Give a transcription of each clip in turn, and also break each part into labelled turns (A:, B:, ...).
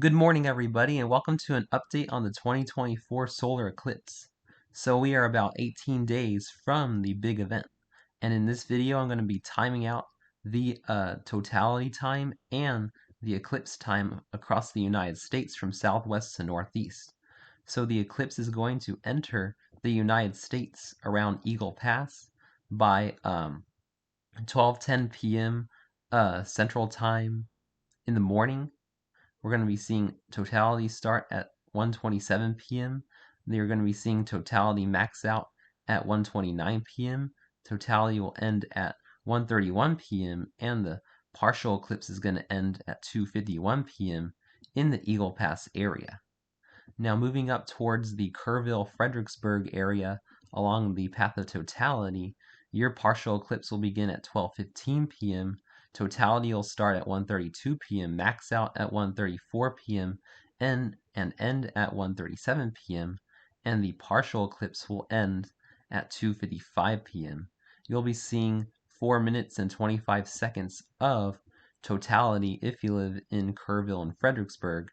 A: Good morning, everybody, and welcome to an update on the 2024 solar eclipse. So we are about 18 days from the big event, and in this video I'm going to be timing out the totality time and the eclipse time across the United States from southwest to northeast. So the eclipse is going to enter the United States around Eagle Pass by 12:10 p.m. Central Time in the morning. We're going to be seeing totality start at 1:27 p.m. You're going to be seeing totality max out at 1:29 p.m. Totality will end at 1:31 p.m. and the partial eclipse is going to end at 2:51 p.m. in the Eagle Pass area. Now moving up towards the Kerrville-Fredericksburg area along the path of totality, your partial eclipse will begin at 12:15 p.m. Totality will start at 1:32 p.m., max out at 1:34 p.m., and end at 1:37 p.m., and the partial eclipse will end at 2:55 p.m. You'll be seeing 4 minutes and 25 seconds of totality if you live in Kerrville and Fredericksburg.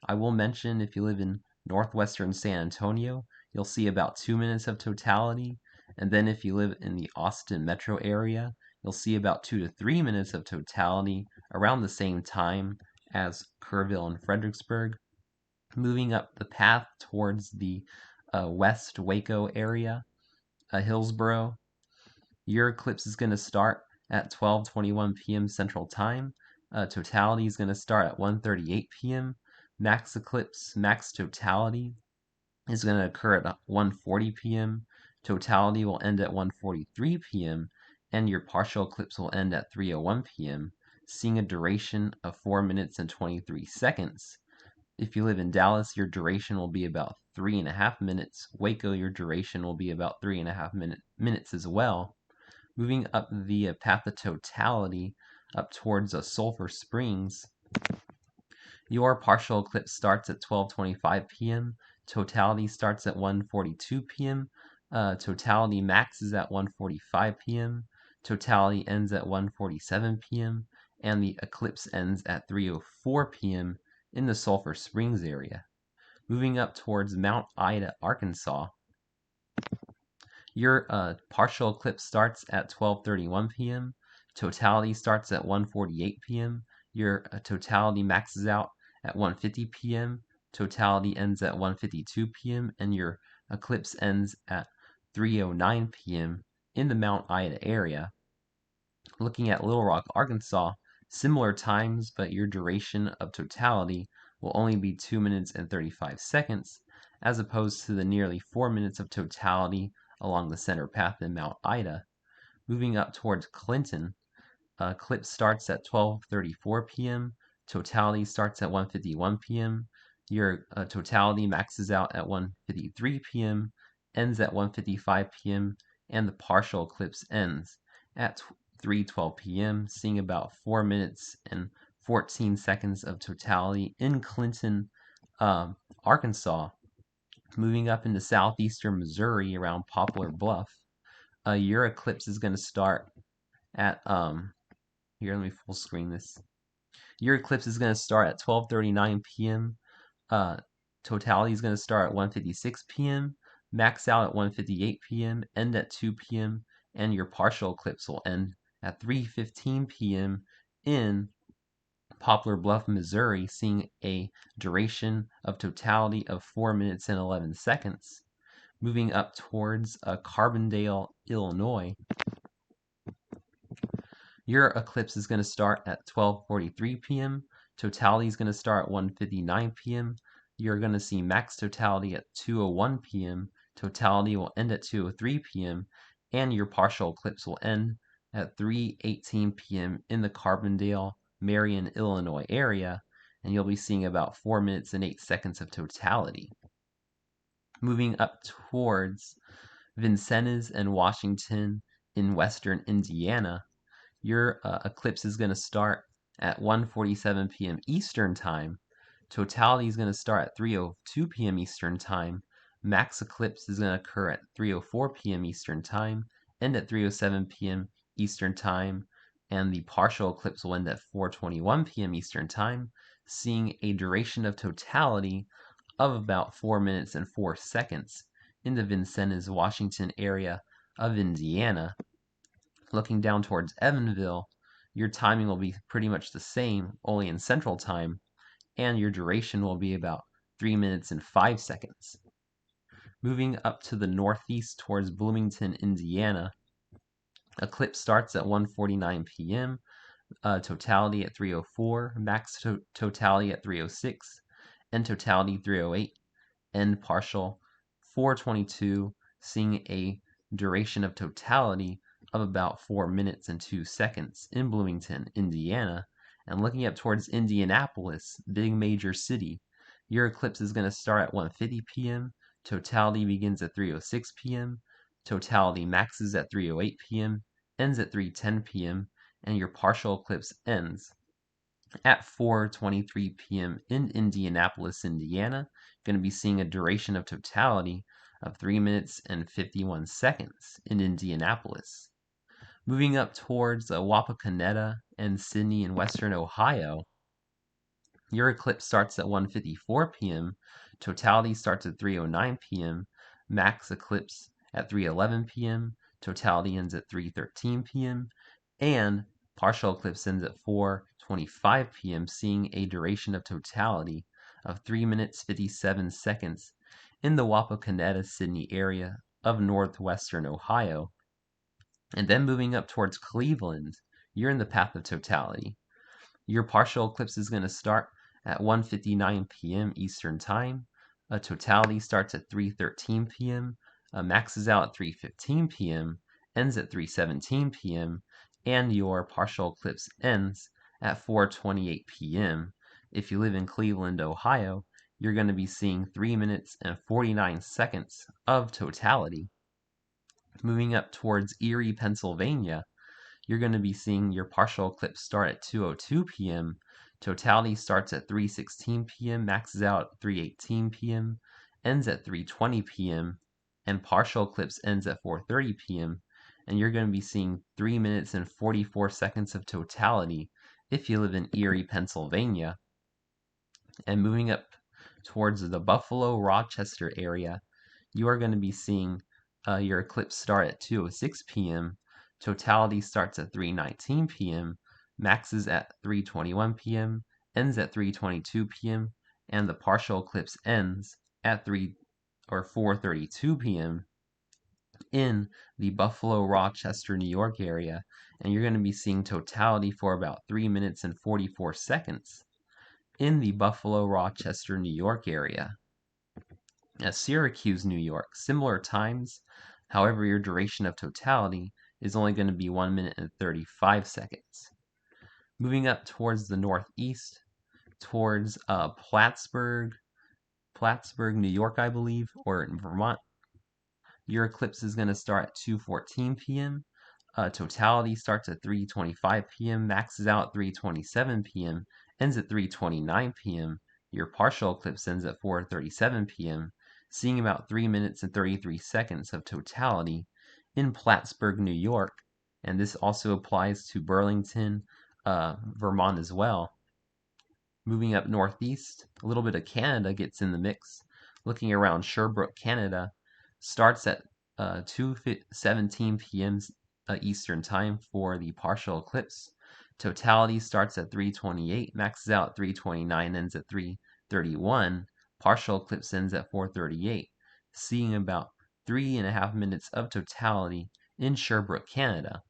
A: I will mention if you live in northwestern San Antonio, you'll see about 2 minutes of totality, and then if you live in the Austin metro area, you'll see about 2 to 3 minutes of totality around the same time as Kerrville and Fredericksburg. Moving up the path towards the West Waco area, Hillsboro, your eclipse is going to start at 12:21 p.m. Central Time. Totality is going to start at 1:38 p.m. Max totality is going to occur at 1:40 p.m. Totality will end at 1:43 p.m. and your partial eclipse will end at 3:01 p.m., seeing a duration of 4 minutes and 23 seconds. If you live in Dallas, your duration will be about 3.5 minutes. Waco, your duration will be about 3.5 minutes as well. Moving up the path of totality up towards Sulphur Springs, your partial eclipse starts at 12:25 p.m. Totality starts at 1:42 p.m. Totality maxes at 1:45 p.m. Totality ends at 1:47 p.m. and the eclipse ends at 3:04 p.m. in the Sulphur Springs area. Moving up towards Mount Ida, Arkansas, your partial eclipse starts at 12:31 p.m. Totality starts at 1:48 p.m. Your totality maxes out at 1:50 p.m. Totality ends at 1:52 p.m. and your eclipse ends at 3:09 p.m. in the Mount Ida area. Looking at Little Rock, Arkansas, similar times, but your duration of totality will only be 2 minutes and 35 seconds, as opposed to the nearly 4 minutes of totality along the center path in Mount Ida. Moving up towards Clinton, eclipse starts at 12:34 p.m. Totality starts at 1:51 p.m. Your totality maxes out at 1:53 p.m., ends at 1:55 p.m., and the partial eclipse ends at 3:12 p.m., seeing about 4 minutes and 14 seconds of totality in Clinton, Arkansas. Moving up into southeastern Missouri around Poplar Bluff, your eclipse is going to start at here, let me full screen this. Your eclipse is going to start at 12:39 p.m. Totality is going to start at 1:56 p.m., max out at 1:58 p.m., end at 2 p.m., and your partial eclipse will end at 3:15 p.m. in Poplar Bluff, Missouri, seeing a duration of totality of 4 minutes and 11 seconds. Moving up towards Carbondale, Illinois, your eclipse is going to start at 12:43 p.m. Totality is going to start at 1:59 p.m. You're going to see max totality at 2:01 p.m. Totality will end at 2:03 p.m. and your partial eclipse will end at 3:18 p.m. in the Carbondale, Marion, Illinois area, and you'll be seeing about 4 minutes and 8 seconds of totality. Moving up towards Vincennes and Washington in western Indiana, your eclipse is going to start at 1:47 p.m. Eastern Time. Totality is going to start at 3:02 p.m. Eastern Time. Max eclipse is going to occur at 3:04 p.m. Eastern Time, end at 3:07 p.m. Eastern Time, and the partial eclipse will end at 4:21 p.m. Eastern Time. seeing a duration of totality of about 4 minutes and 4 seconds in the Vincennes, Washington area of Indiana. Looking down towards Evansville, your timing will be pretty much the same, only in Central Time, and your duration will be about 3 minutes and 5 seconds. Moving up to the northeast towards Bloomington, Indiana, eclipse starts at 1:49 p.m., totality at 3:04, max totality at 3:06, and totality 3:08, end partial 4:22, seeing a duration of totality of about 4 minutes and 2 seconds in Bloomington, Indiana. And looking up towards Indianapolis, big major city, your eclipse is going to start at 1:50 p.m., totality begins at 3:06 p.m., totality maxes at 3:08 p.m., ends at 3:10 p.m., and your partial eclipse ends at 4:23 p.m. in Indianapolis, Indiana. Going to be seeing a duration of totality of 3 minutes and 51 seconds in Indianapolis. Moving up towards Wapakoneta and Sydney in western Ohio, your eclipse starts at 1:54 p.m., totality starts at 3:09 p.m., max eclipse at 3:11 p.m., totality ends at 3:13 p.m., and partial eclipse ends at 4:25 p.m., seeing a duration of totality of 3 minutes 57 seconds in the Wapakoneta, Sydney area of northwestern Ohio. And then moving up towards Cleveland, you're in the path of totality. Your partial eclipse is going to start at 1:59 p.m. Eastern Time. A totality starts at 3:13 p.m., maxes out at 3:15 p.m., ends at 3:17 p.m., and your partial eclipse ends at 4:28 p.m. If you live in Cleveland, Ohio, you're going to be seeing 3 minutes and 49 seconds of totality. Moving up towards Erie, Pennsylvania, you're going to be seeing your partial eclipse start at 2:02 p.m., totality starts at 3:16 p.m., maxes out at 3:18 p.m., ends at 3:20 p.m., and partial eclipse ends at 4:30 p.m., and you're going to be seeing 3 minutes and 44 seconds of totality if you live in Erie, Pennsylvania. And moving up towards the Buffalo, Rochester area, you are going to be seeing your eclipse start at 2:06 p.m., totality starts at 3:19 p.m., maxes at 3:21 p.m., ends at 3:22 p.m., and the partial eclipse ends at 4:32 p.m. in the Buffalo, Rochester, New York area, and you're going to be seeing totality for about 3 minutes and 44 seconds in the Buffalo, Rochester, New York area. At Syracuse, New York, similar times, however, your duration of totality is only going to be 1 minute and 35 seconds. Moving up towards the northeast, towards Plattsburgh, New York, I believe, or in Vermont, your eclipse is going to start at 2:14 p.m., totality starts at 3:25 p.m., maxes out at 3:27 p.m., ends at 3:29 p.m., your partial eclipse ends at 4:37 p.m., seeing about 3 minutes and 33 seconds of totality in Plattsburgh, New York, and this also applies to Burlington, Vermont as well. Moving up northeast, a little bit of Canada gets in the mix. Looking around Sherbrooke, Canada, starts at 2:17 p.m. Eastern Time for the partial eclipse. Totality starts at 3:28, maxes out at 3:29, ends at 3:31. Partial eclipse ends at 4:38, seeing about 3.5 minutes of totality in Sherbrooke, Canada.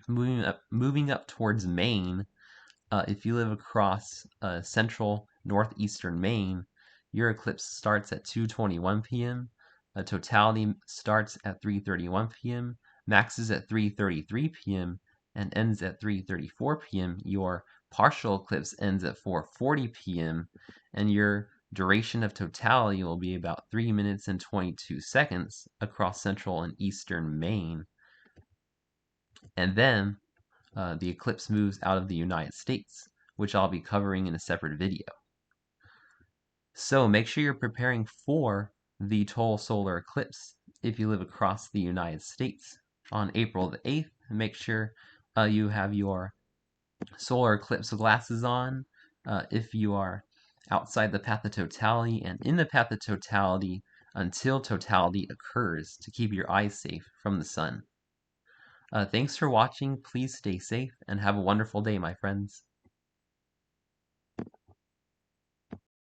A: Moving up towards Maine, if you live across central northeastern Maine, your eclipse starts at 2:21 p.m. Totality starts at 3:31 p.m., maxes at 3:33 p.m., and ends at 3:34 p.m. Your partial eclipse ends at 4:40 p.m., and your duration of totality will be about 3 minutes and 22 seconds across central and eastern Maine. And then the eclipse moves out of the United States, which I'll be covering in a separate video. So make sure you're preparing for the total solar eclipse if you live across the United States on April the 8th. Make sure you have your solar eclipse glasses on, if you are outside the path of totality and in the path of totality until totality occurs to keep your eyes safe from the sun. Thanks for watching. Please stay safe and have a wonderful day, my friends.